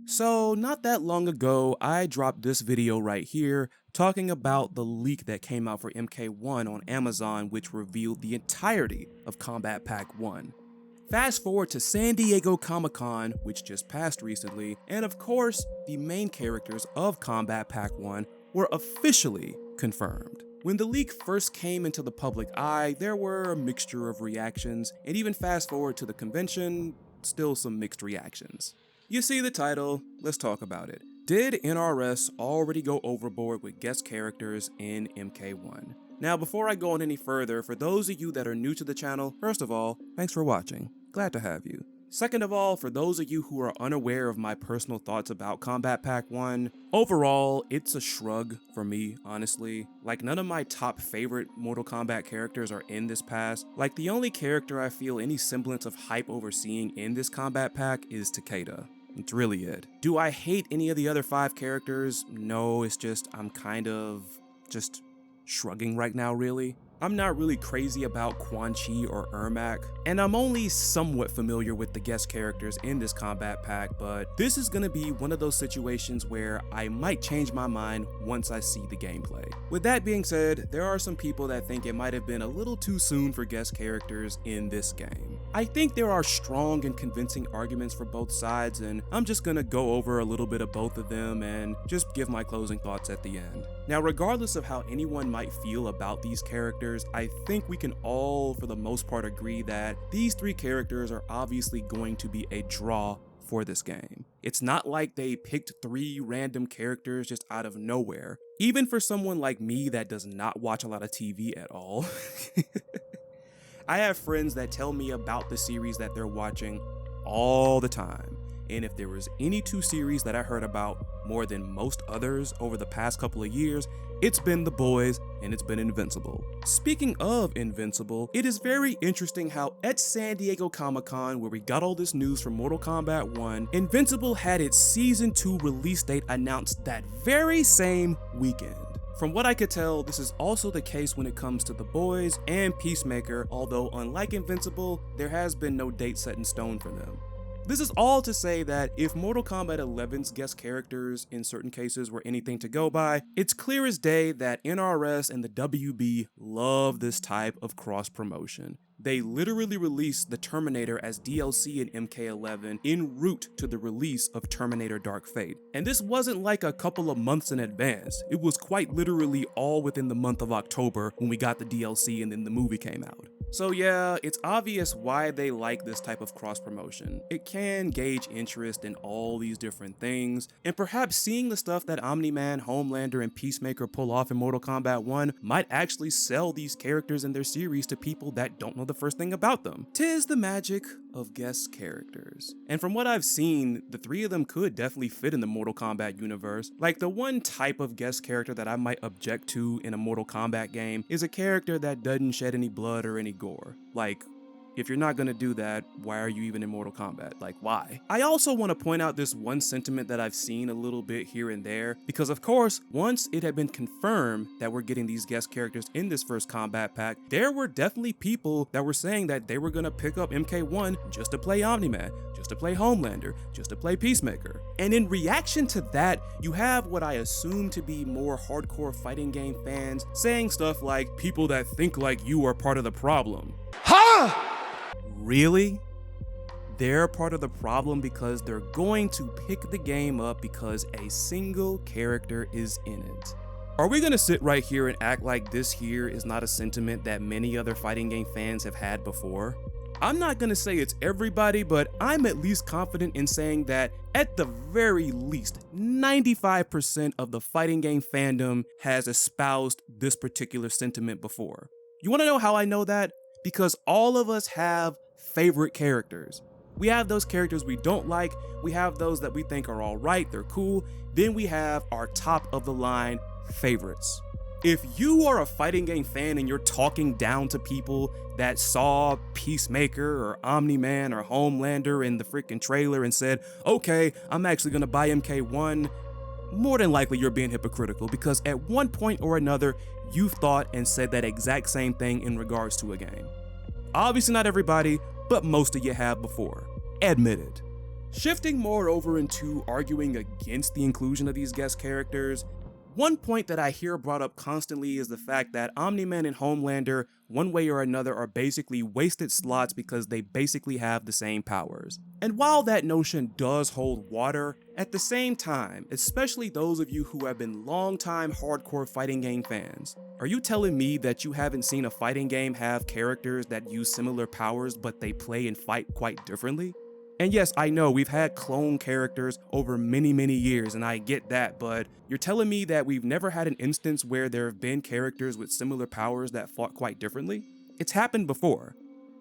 So, not that long ago, I dropped this video right here talking about the leak that came out for MK1 on Amazon, which revealed the entirety of Combat Pack 1. Fast forward to San Diego Comic-Con, which just passed recently, and of course, the main characters of Combat Pack 1 were officially confirmed. When the leak first came into the public eye, there were a mixture of reactions, and even fast forward to the convention, still some mixed reactions. You see the title, let's talk about it. Did NRS already go overboard with guest characters in MK1? Now, before I go on any further, for those of you that are new to the channel, first of all, thanks for watching. Glad to have you. Second of all, for those of you who are unaware of my personal thoughts about Combat Pack 1, overall, it's a shrug for me, honestly. Like, none of my top favorite Mortal Kombat characters are in this pass. Like, the only character I feel any semblance of hype over seeing in this Combat Pack is Takeda. That's really it. Do I hate any of the other 5 characters? No, it's just I'm kind of just shrugging right now, really. I'm not really crazy about Quan Chi or Ermac, and I'm only somewhat familiar with the guest characters in this combat pack, but this is gonna be one of those situations where I might change my mind once I see the gameplay. With that being said, there are some people that think it might have been a little too soon for guest characters in this game. I think there are strong and convincing arguments for both sides, and I'm just gonna go over a little bit of both of them and just give my closing thoughts at the end. Now, regardless of how anyone might feel about these characters, I think we can all, for the most part, agree that these 3 characters are obviously going to be a draw for this game. It's not like they picked 3 random characters just out of nowhere. Even for someone like me that does not watch a lot of TV at all. I have friends that tell me about the series that they're watching all the time. And if there was any 2 series that I heard about more than most others over the past couple of years, it's been The Boys and it's been Invincible. Speaking of Invincible, it is very interesting how at San Diego Comic-Con, where we got all this news from Mortal Kombat 1, Invincible had its Season 2 release date announced that very same weekend. From what I could tell, this is also the case when it comes to The Boys and Peacemaker, although unlike Invincible, there has been no date set in stone for them. This is all to say that if Mortal Kombat 11's guest characters in certain cases were anything to go by, it's clear as day that NRS and the WB love this type of cross-promotion. They literally released the Terminator as DLC in MK11 en route to the release of Terminator Dark Fate. And this wasn't like a couple of months in advance. It was quite literally all within the month of October when we got the DLC and then the movie came out. So yeah, it's obvious why they like this type of cross-promotion. It can gauge interest in all these different things, and perhaps seeing the stuff that Omni-Man, Homelander, and Peacemaker pull off in Mortal Kombat 1 might actually sell these characters and their series to people that don't know the first thing about them. 'Tis the magic of guest characters. And from what I've seen, the 3 of them could definitely fit in the Mortal Kombat universe. Like, the one type of guest character that I might object to in a Mortal Kombat game is a character that doesn't shed any blood or any gore. Like, if you're not gonna do that, why are you even in Mortal Kombat? Like, why? I also want to point out this one sentiment that I've seen a little bit here and there, because of course, once it had been confirmed that we're getting these guest characters in this first combat pack, there were definitely people that were saying that they were gonna pick up MK1 just to play Omni-Man, just to play Homelander, just to play Peacemaker. And in reaction to that, you have what I assume to be more hardcore fighting game fans saying stuff like, people that think like you are part of the problem. Huh? Really? They're part of the problem because they're going to pick the game up because a single character is in it. Are we gonna sit right here and act like this here is not a sentiment that many other fighting game fans have had before? I'm not gonna say it's everybody, but I'm at least confident in saying that at the very least, 95% of the fighting game fandom has espoused this particular sentiment before. You wanna know how I know that? Because all of us have favorite characters. We have those characters we don't like, we have those that we think are alright, they're cool, then we have our top of the line favorites. If you are a fighting game fan and you're talking down to people that saw Peacemaker or Omni-Man or Homelander in the freaking trailer and said, okay, I'm actually gonna buy MK1, more than likely you're being hypocritical, because at one point or another, you've thought and said that exact same thing in regards to a game. Obviously not everybody, but most of you have before. Admit it. Shifting more over into arguing against the inclusion of these guest characters, one point that I hear brought up constantly is the fact that Omni-Man and Homelander, one way or another, are basically wasted slots because they basically have the same powers. And while that notion does hold water, at the same time, especially those of you who have been longtime hardcore fighting game fans, are you telling me that you haven't seen a fighting game have characters that use similar powers but they play and fight quite differently? And yes, I know we've had clone characters over many years, and I get that, but you're telling me that we've never had an instance where there have been characters with similar powers that fought quite differently? It's happened before.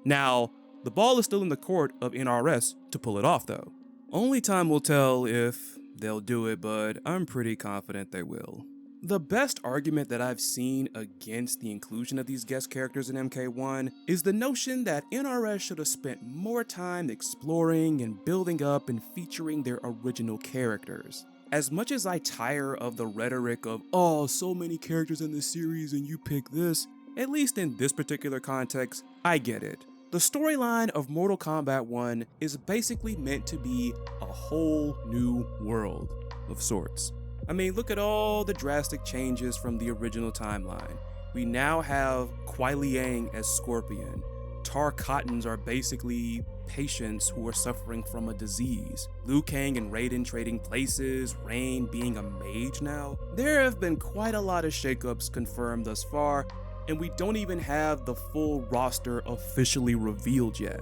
Now, the ball is still in the court of NRS to pull it off though. Only time will tell if they'll do it, but I'm pretty confident they will. The best argument that I've seen against the inclusion of these guest characters in MK1 is the notion that NRS should have spent more time exploring and building up and featuring their original characters. As much as I tire of the rhetoric of, oh, so many characters in this series and you pick this, at least in this particular context, I get it. The storyline of Mortal Kombat 1 is basically meant to be a whole new world of sorts. I mean, look at all the drastic changes from the original timeline. We now have Kuai Liang as Scorpion. Tar Cottons are basically patients who are suffering from a disease. Liu Kang and Raiden trading places, Rain being a mage now. There have been quite a lot of shakeups confirmed thus far, and we don't even have the full roster officially revealed yet.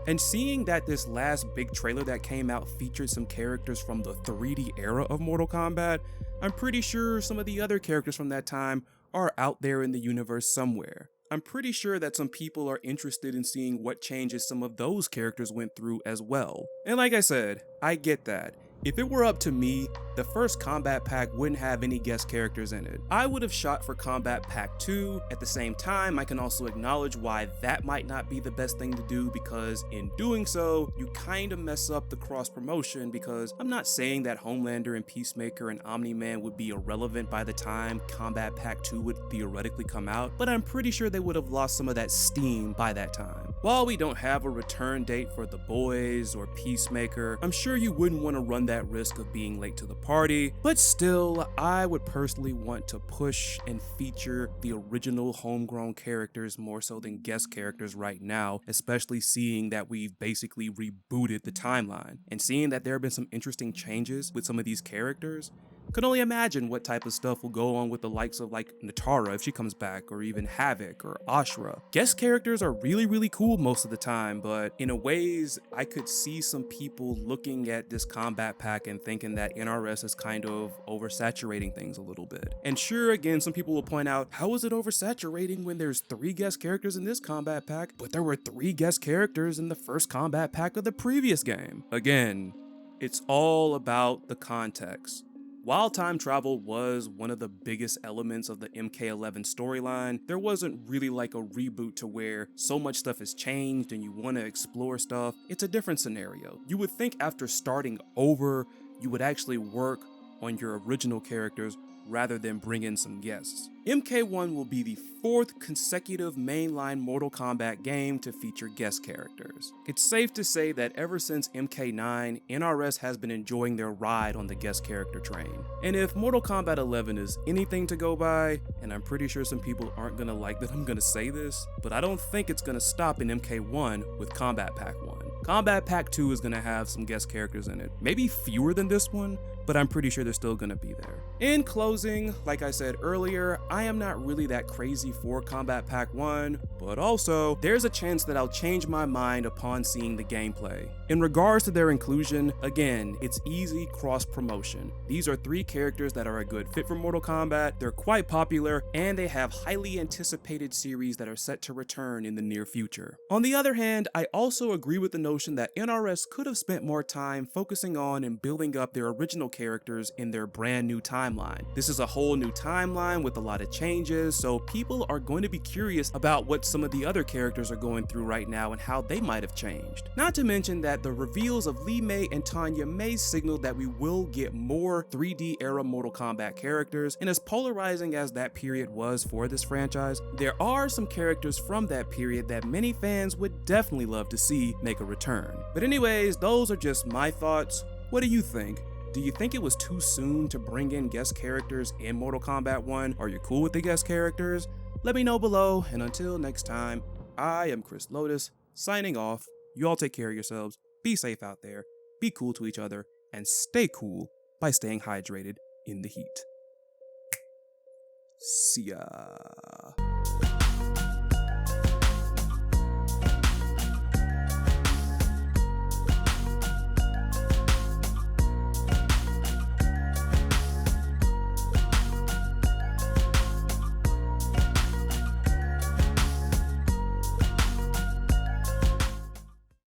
And seeing that this last big trailer that came out featured some characters from the 3D era of Mortal Kombat, I'm pretty sure some of the other characters from that time are out there in the universe somewhere. I'm pretty sure that some people are interested in seeing what changes some of those characters went through as well. And like I said, I get that. If it were up to me, the first Combat Pack wouldn't have any guest characters in it. I would have shot for Combat Pack 2. At the same time, I can also acknowledge why that might not be the best thing to do, because in doing so, you kind of mess up the cross promotion, because I'm not saying that Homelander and Peacemaker and Omni-Man would be irrelevant by the time Combat Pack 2 would theoretically come out, but I'm pretty sure they would have lost some of that steam by that time. While we don't have a return date for The Boys or Peacemaker, I'm sure you wouldn't want to run that risk of being late to the party, but still, I would personally want to push and feature the original homegrown characters more so than guest characters right now, especially seeing that we've basically rebooted the timeline, and seeing that there have been some interesting changes with some of these characters. Could only imagine what type of stuff will go on with the likes of like Natara if she comes back, or even Havoc or Ashra. Guest characters are really cool most of the time, but in a ways I could see some people looking at this Combat Pack and thinking that NRS is kind of oversaturating things a little bit. And sure, again, some people will point out, how is it oversaturating when there's 3 guest characters in this Combat Pack, but there were 3 guest characters in the first Combat Pack of the previous game? Again, it's all about the context. While time travel was one of the biggest elements of the MK11 storyline, there wasn't really like a reboot to where so much stuff has changed and you want to explore stuff. It's a different scenario. You would think after starting over, you would actually work on your original characters rather than bring in some guests. MK1 will be the 4th consecutive mainline Mortal Kombat game to feature guest characters. It's safe to say that ever since MK9, NRS has been enjoying their ride on the guest character train. And if Mortal Kombat 11 is anything to go by, and I'm pretty sure some people aren't gonna like that I'm gonna say this, but I don't think it's gonna stop in MK1 with Combat Pack 1. Combat Pack 2 is gonna have some guest characters in it. Maybe fewer than this one, but I'm pretty sure they're still gonna be there. In closing, like I said earlier, I am not really that crazy for Combat Pack 1, but also, there's a chance that I'll change my mind upon seeing the gameplay. In regards to their inclusion, again, it's easy cross-promotion. These are 3 characters that are a good fit for Mortal Kombat, they're quite popular, and they have highly anticipated series that are set to return in the near future. On the other hand, I also agree with the notion that NRS could have spent more time focusing on and building up their original characters in their brand new timeline. This is a whole new timeline with a lot of changes, so people are going to be curious about what some of the other characters are going through right now and how they might have changed. Not to mention that the reveals of Li Mei and Tanya may signal that we will get more 3D era Mortal Kombat characters, and as polarizing as that period was for this franchise, there are some characters from that period that many fans would definitely love to see make a return. return. But anyways, those are just my thoughts. What do you think? Do you think it was too soon to bring in guest characters in Mortal Kombat 1? Are you cool with the guest characters? Let me know below, and until next time, I am Chris Lotus, signing off. You all take care of yourselves, be safe out there, be cool to each other, and stay cool by staying hydrated in the heat. See ya.